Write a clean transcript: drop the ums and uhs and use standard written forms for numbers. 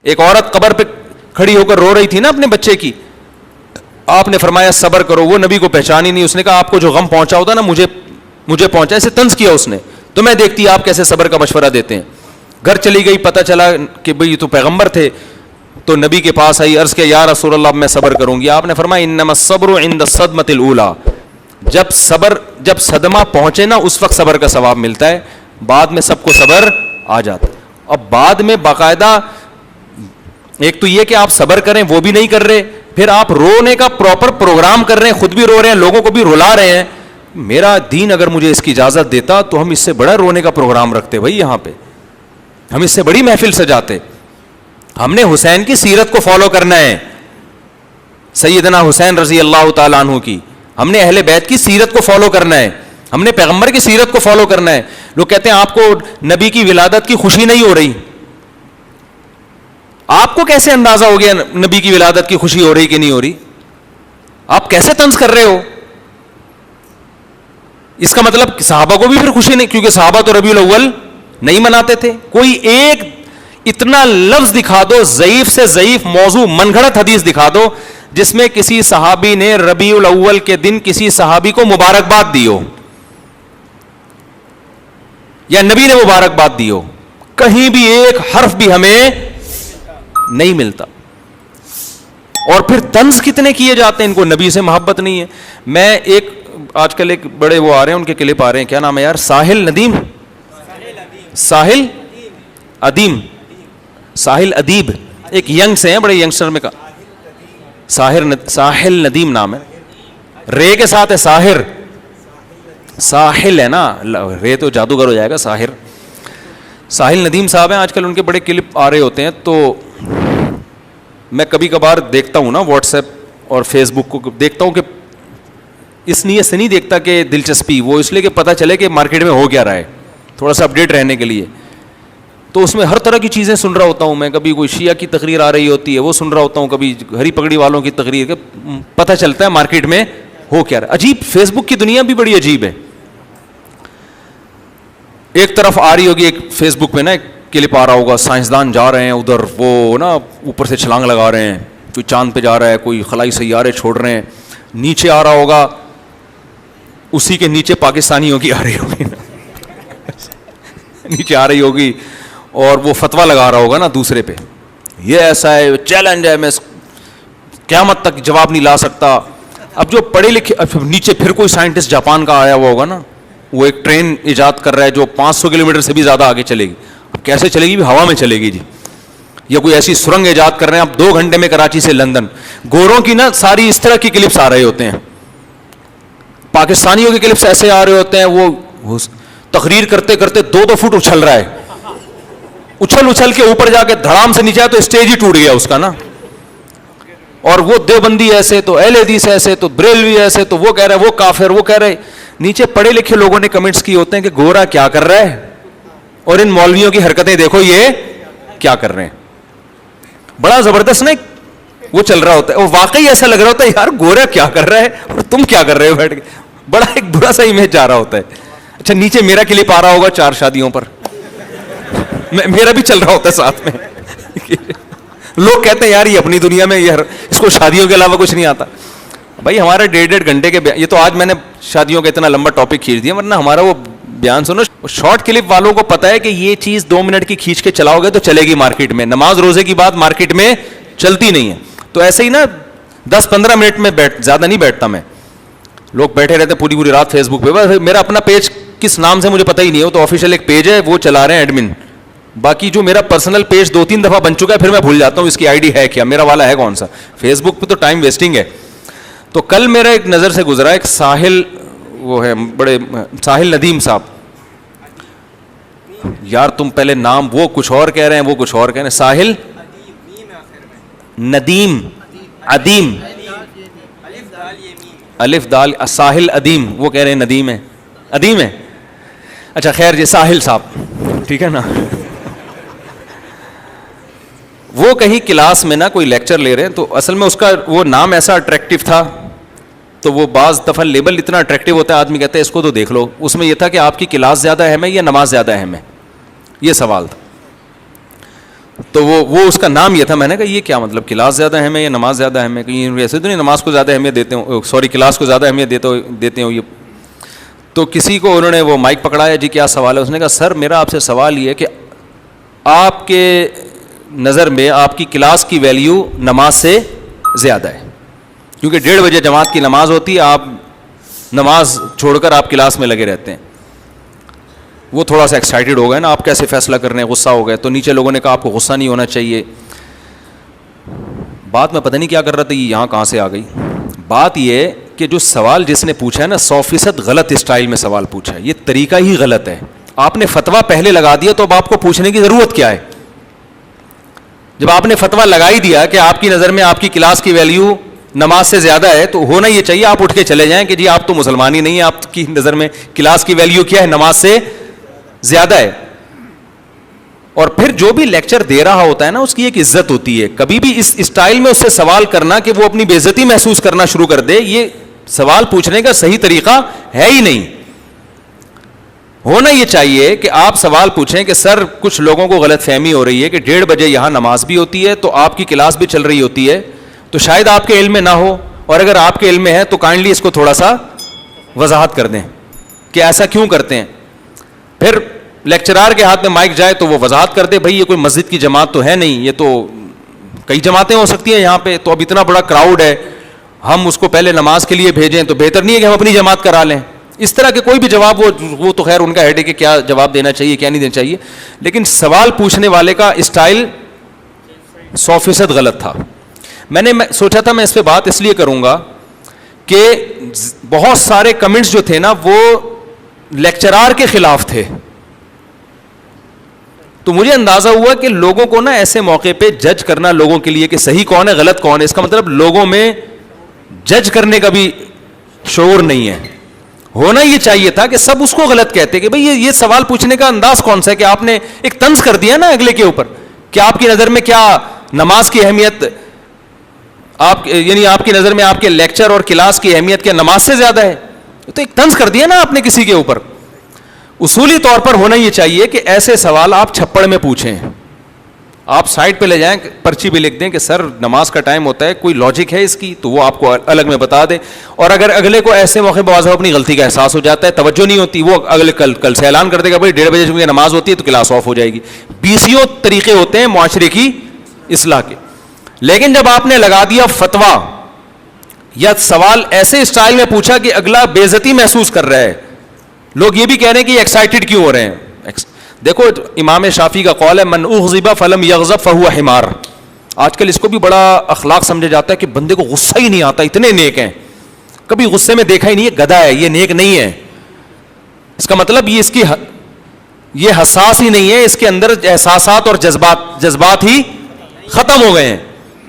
ایک عورت قبر پہ کھڑی ہو کر رو رہی تھی نا اپنے بچے کی, آپ نے فرمایا صبر کرو. وہ نبی کو پہچانی نہیں, اس نے کہا آپ کو جو غم پہنچا ہوتا نا مجھے پہنچا. اسے طنز کیا اس نے, تو میں دیکھتی آپ کیسے صبر کا مشورہ دیتے ہیں. گھر چلی گئی, پتہ چلا کہ بھئی تو پیغمبر تھے, تو نبی کے پاس آئی, عرض کیا یا رسول اللہ میں صبر کروں گی. آپ نے فرمایا انما الصبر عند الصدمة الاولى, جب صدمہ پہنچے نا اس وقت صبر کا ثواب ملتا ہے, بعد میں سب کو صبر آ جاتا. اب بعد میں باقاعدہ ایک تو یہ کہ آپ صبر کریں وہ بھی نہیں کر رہے, پھر آپ رونے کا پراپر پروگرام کر رہے ہیں, خود بھی رو رہے ہیں, لوگوں کو بھی رلا رہے ہیں. میرا دین اگر مجھے اس کی اجازت دیتا تو ہم اس سے بڑا رونے کا پروگرام رکھتے بھائی, یہاں پہ ہم اس سے بڑی محفل سجاتے. ہم نے حسین کی سیرت کو فالو کرنا ہے, سیدنا حسین رضی اللہ تعالیٰ عنہ کی. ہم نے اہل بیت کی سیرت کو فالو کرنا ہے, ہم نے پیغمبر کی سیرت کو فالو کرنا ہے. لوگ کہتے ہیں آپ کو نبی کی ولادت کی خوشی نہیں ہو رہی. آپ کو کیسے اندازہ ہو گیا نبی کی ولادت کی خوشی ہو رہی کہ نہیں ہو رہی؟ آپ کیسے طنز کر رہے ہو؟ اس کا مطلب صحابہ کو بھی پھر خوشی نہیں, کیونکہ صحابہ تو ربیع الاول نہیں مناتے تھے. کوئی ایک اتنا لفظ دکھا دو, ضعیف سے ضعیف موضوع من گھڑت حدیث دکھا دو جس میں کسی صحابی نے ربیع الاول کے دن کسی صحابی کو مبارکباد دی ہو یا نبی نے مبارکباد دی ہو. کہیں بھی ایک حرف بھی ہمیں نہیں ملتا. اور پھر طنز کتنے کیے جاتے ہیں, ان کو نبی سے محبت نہیں ہے. میں ایک آج کل ایک بڑے وہ آ رہے ہیں, ان کے کلپ آ رہے ہیں, کیا نام ہے یار, ساحل ندیم, ساحل ادیب, ایک ینگ سے ہیں, بڑے ینگسٹر میں کا ساحل ندیم نام ہے, رے کے ساتھ ہے ساحر, ساحل ہے نا, رے تو جادوگر ہو جائے گا, ساحل ندیم صاحب ہیں. آج کل ان کے بڑے کلپ آ رہے ہوتے ہیں, تو میں کبھی کبھار دیکھتا ہوں نا واٹس ایپ اور فیس بک کو دیکھتا ہوں, کہ اس نیت سے نہیں دیکھتا کہ دلچسپی, وہ اس لیے کہ پتہ چلے کہ مارکیٹ میں ہو کیا رہا ہے, تھوڑا سا اپڈیٹ رہنے کے لیے. تو اس میں ہر طرح کی چیزیں سن رہا ہوتا ہوں میں, کبھی کوئی شیعہ کی تقریر آ رہی ہوتی ہے وہ سن رہا ہوتا ہوں, کبھی ہری پگڑی والوں کی تقریر, پتہ چلتا ہے مارکیٹ میں ہو کیا رہا ہے. عجیب, فیس بک کی دنیا بھی بڑی عجیب ہے. ایک طرف آ رہی ہوگی, ایک فیس بک پہ نا ایک کلپ آ رہا ہوگا, سائنسدان جا رہے ہیں ادھر, وہ نا اوپر سے چھلانگ لگا رہے ہیں, کوئی چاند پہ جا رہا ہے, کوئی خلائی سیارے چھوڑ رہے ہیں. نیچے آ رہا ہوگا, اسی کے نیچے پاکستانیوں کی آ رہی ہوگی نیچے آ رہی ہوگی, اور وہ فتویٰ لگا رہا ہوگا نا دوسرے پہ, یہ ایسا ہے, چیلنج ہے, میں قیامت تک جواب نہیں لا سکتا. اب جو پڑھے لکھے, نیچے پھر کوئی سائنٹسٹ جاپان کا آیا ہوا ہوگا نا, وہ ایک ٹرین ایجاد کر رہا ہے جو 500 کلومیٹر سے بھی زیادہ آگے چلے گی. اب کیسے چلے گی؟ ہوا میں چلے گی جی. یا کوئی ایسی سرنگ ایجاد کر رہے ہیں اب 2 گھنٹے میں کراچی سے لندن. گوروں کی نا ساری اس طرح کی کلپس آ رہے ہوتے ہیں, پاکستانیوں کے کلپس ایسے آ رہے ہوتے ہیں, وہ تقریر کرتے کرتے 2 فٹ اچھل رہا ہے, اچھل کے اوپر جا کے دھڑام سے نیچے آیا تو اسٹیج ہی ٹوٹ گیا اس کا نا. اور وہ دیوبندی ایسے, تو اہل حدیث ایسے, تو بریلوی ایسے, تو وہ کہہ رہے وہ کافر, وہ کہہ رہے. نیچے پڑھے لکھے لوگوں نے کمنٹس کیے ہوتے ہیں کہ گورا کیا کر رہا ہے, اور ان مولویوں کی حرکتیں دیکھو یہ کیا کر رہے ہیں. بڑا زبردست نا وہ چل رہا ہوتا ہے, اور واقعی ایسا لگ رہا ہوتا ہے یار گورا کیا کر رہا ہے اور تم کیا کر رہے ہو بیٹھ کے. بڑا ایک برا سا امیج جا رہا ہوتا ہے. اچھا, نیچے میرا کلپ آ رہا ہوگا 4 شادیوں پر, میرا بھی چل رہا ہوتا ہے ساتھ میں. لوگ کہتے ہیں یار یہ اپنی دنیا میں, یہ اس کو شادیوں کے علاوہ کچھ نہیں آتا. بھائی ہمارا 1.5 گھنٹے کے, یہ تو آج میں نے شادیوں کا اتنا لمبا ٹاپک کھینچ دیا, ورنہ ہمارا وہ بیان سنو. شارٹ کلپ والوں کو پتا ہے کہ یہ چیز 2 منٹ کی کھینچ کے چلاؤ گے تو چلے گی مارکیٹ میں. نماز روزے کی بات مارکیٹ میں چلتی نہیں ہے. تو ایسے ہی نا 10-15 منٹ میں زیادہ نہیں بیٹھتا میں. لوگ بیٹھے رہتے پوری رات فیس بک پہ. میرا اپنا پیج کس نام سے مجھے پتہ ہی نہیں ہے, وہ تو آفیشیل ایک پیج ہے, وہ چلا رہے ہیں ایڈمن. باقی جو میرا پرسنل پیج 2-3 دفعہ بن چکا ہے, پھر میں بھول جاتا ہوں اس کی آئی ڈی ہے کیا, میرا والا ہے کون سا. فیس بک پہ تو ٹائم ویسٹنگ ہے. تو کل میرا ایک نظر سے گزرا ایک ساحل, وہ ہے بڑے ساحل ندیم صاحب. یار تم پہلے نام وہ کچھ اور کہہ رہے ہیں, وہ کچھ اور کہہ رہے ہیں. ساحل ندیم, ادیم, الف دال, ساحل ادیم, وہ کہہ رہے ہیں ندیم ہے, ادیم ہے. اچھا خیر جی, ساحل صاحب ٹھیک ہے نا. وہ کہیں کلاس میں نا کوئی لیکچر لے رہے ہیں, تو اصل میں اس کا وہ نام ایسا اٹریکٹیو تھا, تو وہ بعض دفعہ لیبل اتنا اٹریکٹیو ہوتا ہے, آدمی کہتا ہے اس کو تو دیکھ لو. اس میں یہ تھا کہ آپ کی کلاس زیادہ اہم ہے یا نماز زیادہ اہم ہے, یہ سوال تھا. تو وہ اس کا نام یہ تھا. میں نے کہا یہ کیا مطلب, کلاس زیادہ اہم ہے یا نماز زیادہ اہم ہے؟ کہیں ویسے تو نہیں نماز کو زیادہ اہمیت دیتے ہوں, سوری کلاس کو زیادہ اہمیت دیتے ہوں یہ. تو کسی کو انہوں نے وہ مائک پکڑایا, جی کیا سوال ہے؟ اس نے کہا سر میرا آپ سے سوال یہ ہے کہ آپ کے نظر میں آپ کی کلاس کی ویلیو نماز سے زیادہ ہے, کیونکہ 1:30 بجے جماعت کی نماز ہوتی ہے, آپ نماز چھوڑ کر آپ کلاس میں لگے رہتے ہیں. وہ تھوڑا سا ایکسائٹیڈ ہو گئے نا, آپ کیسے فیصلہ کر رہے ہیں, غصہ ہو گئے. تو نیچے لوگوں نے کہا آپ کو غصہ نہیں ہونا چاہیے. بات میں پتہ نہیں کیا کر رہا تھا, یہ یہاں کہاں سے آ گئی. بات یہ کہ جو سوال جس نے پوچھا ہے نا 100% غلط اسٹائل میں سوال پوچھا ہے, یہ طریقہ ہی غلط ہے. آپ نے فتویٰ پہلے لگا دیا تو اب آپ کو پوچھنے کی ضرورت کیا ہے؟ جب آپ نے فتویٰ لگا ہی دیا کہ آپ کی نظر میں آپ کی کلاس کی ویلیو نماز سے زیادہ ہے, تو ہونا یہ چاہیے آپ اٹھ کے چلے جائیں کہ جی آپ تو مسلمان ہی نہیں ہیں, آپ کی نظر میں کلاس کی ویلیو کیا ہے؟ نماز سے زیادہ ہے. اور پھر جو بھی لیکچر دے رہا ہوتا ہے نا اس کی ایک عزت ہوتی ہے. کبھی بھی اس اسٹائل میں اس سے سوال کرنا کہ وہ اپنی بے عزتی محسوس کرنا شروع کر دے, یہ سوال پوچھنے کا صحیح طریقہ ہے ہی نہیں. ہونا یہ چاہیے کہ آپ سوال پوچھیں کہ سر کچھ لوگوں کو غلط فہمی ہو رہی ہے کہ 1:30 بجے یہاں نماز بھی ہوتی ہے تو آپ کی کلاس بھی چل رہی ہوتی ہے, تو شاید آپ کے علم میں نہ ہو, اور اگر آپ کے علم میں ہے تو کائنڈلی اس کو تھوڑا سا وضاحت کر دیں کہ ایسا کیوں کرتے ہیں. پھر لیکچرار کے ہاتھ میں مائک جائے تو وہ وضاحت کر دے, بھائی یہ کوئی مسجد کی جماعت تو ہے نہیں, یہ تو کئی جماعتیں ہو سکتی ہیں یہاں پہ, تو اب اتنا بڑا کراؤڈ ہے, ہم اس کو پہلے نماز کے لیے بھیجیں تو بہتر نہیں ہے کہ ہم اپنی جماعت کرا لیں. اس طرح کے کوئی بھی جواب, وہ تو خیر ان کا ہیڈ ہے کہ کیا جواب دینا چاہیے کیا نہیں دینا چاہیے, لیکن سوال پوچھنے والے کا اسٹائل 100% غلط تھا. میں نے سوچا تھا میں اس پہ بات اس لیے کروں گا کہ بہت سارے کمنٹس جو تھے نا وہ لیکچرار کے خلاف تھے, تو مجھے اندازہ ہوا کہ لوگوں کو نا ایسے موقع پہ جج کرنا لوگوں کے لیے کہ صحیح کون ہے غلط کون ہے, اس کا مطلب لوگوں میں جج کرنے کا بھی شعور نہیں ہے. ہونا یہ چاہیے تھا کہ سب اس کو غلط کہتے کہ بھئی یہ سوال پوچھنے کا انداز کون سا ہے کہ آپ نے ایک طنز کر دیا نا اگلے کے اوپر کہ آپ کی نظر میں کیا نماز کی اہمیت, یعنی آپ کی نظر میں آپ کے لیکچر اور کلاس کی اہمیت کیا نماز سے زیادہ ہے, تو ایک طنز کر دیا نا آپ نے کسی کے اوپر. اصولی طور پر ہونا یہ چاہیے کہ ایسے سوال آپ چھپڑ میں پوچھیں, آپ سائڈ پہ لے جائیں, پرچی بھی لکھ دیں کہ سر نماز کا ٹائم ہوتا ہے, کوئی لاجک ہے اس کی, تو وہ آپ کو الگ میں بتا دیں. اور اگر اگلے کو ایسے موقع پہ واضح اپنی غلطی کا احساس ہو جاتا ہے, توجہ نہیں ہوتی, وہ اگلے کل سے اعلان کر دے گا بھائی 1:30 بجے چونکہ نماز ہوتی ہے تو کلاس آف ہو جائے گی. 20 طریقے ہوتے ہیں معاشرے کی اصلاح کے. لیکن جب آپ نے لگا دیا فتویٰ یا سوال ایسے اسٹائل میں پوچھا کہ اگلا بے عزتی محسوس کر رہا ہے, لوگ یہ بھی کہہ رہے ہیں کہ یہ ایکسائٹیڈ کیوں ہو رہے ہیں. دیکھو امام شافعی کا قول ہے من اغضب فلم یغضب فہو حمار. آج کل اس کو بھی بڑا اخلاق سمجھا جاتا ہے کہ بندے کو غصہ ہی نہیں آتا, اتنے نیک ہیں, کبھی غصے میں دیکھا ہی نہیں ہے, گدھا ہے, یہ نیک نہیں ہے. اس کا مطلب یہ حساس ہی نہیں ہے, اس کے اندر احساسات اور جذبات ہی ختم ہو گئے ہیں.